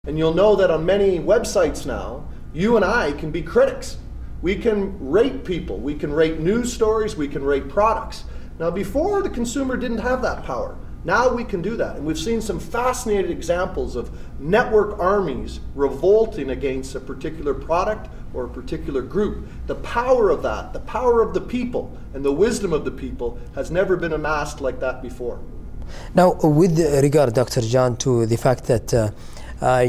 And you'll know that on many websites now, you and I can be critics. We can rate people, we can rate news stories, we can rate products. Now before, the consumer didn't have that power. Now we can do that, and we've seen some fascinating examples of network armies revolting against a particular product or a particular group. The power of that, the power of the people, and the wisdom of the people has never been amassed like that before. Now, with regard, Dr. John, to the fact that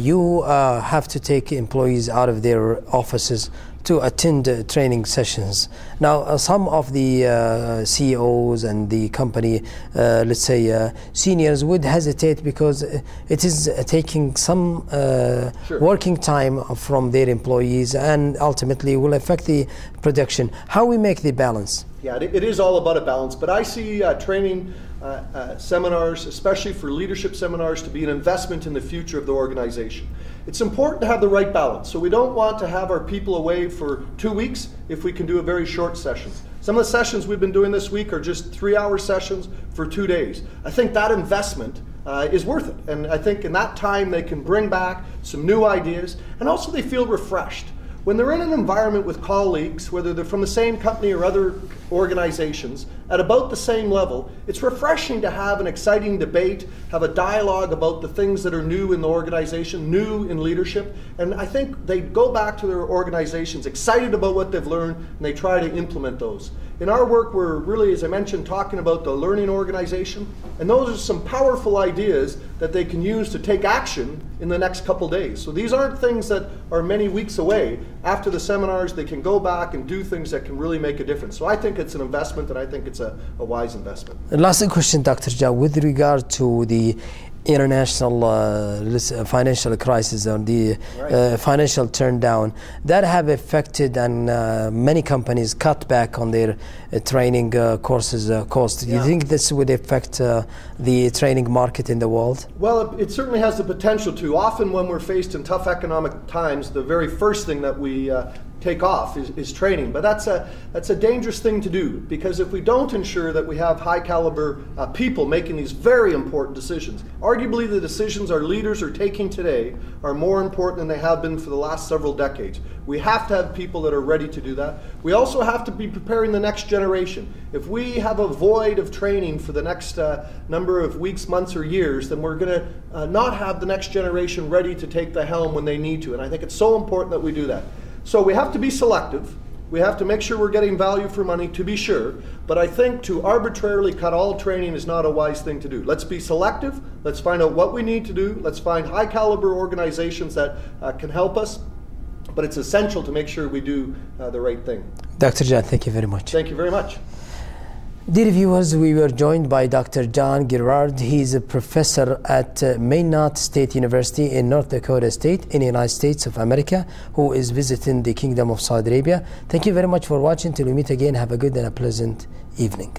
you have to take employees out of their offices to attend training sessions. Now, some of the CEOs and the company, let's say, seniors would hesitate because it is taking some working time from their employees and ultimately will affect the production. How we make the balance? Yeah, it is all about a balance, but I see training seminars, especially for leadership seminars, to be an investment in the future of the organization. It's important to have the right balance, so we don't want to have our people away for 2 weeks if we can do a very short session. Some of the sessions we've been doing this week are just 3-hour sessions for 2 days. I think that investment is worth it, and I think in that time they can bring back some new ideas, and also they feel refreshed. When they're in an environment with colleagues, whether they're from the same company or other organizations, at about the same level, it's refreshing to have an exciting debate, have a dialogue about the things that are new in the organization, new in leadership, and I think they go back to their organizations excited about what they've learned, and they try to implement those. In our work, we're really, as I mentioned, talking about the learning organization, and those are some powerful ideas that they can use to take action in the next couple days. So these aren't things that are many weeks away. After the seminars, they can go back and do things that can really make a difference. So I think it's an investment, and I think it's a wise investment. Last question, Dr. Jha, with regard to the international financial crisis or the financial turndown that have affected, and many companies cut back on their training courses cost. Do you think this would affect the training market in the world? Well, it certainly has the potential to. Often when we're faced in tough economic times, the very first thing that we take off is training, but that's a dangerous thing to do, because if we don't ensure that we have high caliber people making these very important decisions, arguably the decisions our leaders are taking today are more important than they have been for the last several decades. We have to have people that are ready to do that. We also have to be preparing the next generation. If we have a void of training for the next number of weeks, months, or years, then we're going to not have the next generation ready to take the helm when they need to, and I think it's so important that we do that. So we have to be selective. We have to make sure we're getting value for money, to be sure, but I think to arbitrarily cut all training is not a wise thing to do. Let's be selective. Let's find out what we need to do. Let's find high caliber organizations that can help us, but it's essential to make sure we do the right thing. Dr. John, thank you very much. Thank you very much. Dear viewers, we were joined by Dr. John Gieard. He's a professor at Maynard State University in North Dakota State in the United States of America, who is visiting the Kingdom of Saudi Arabia. Thank you very much for watching. Till we meet again, have a good and a pleasant evening.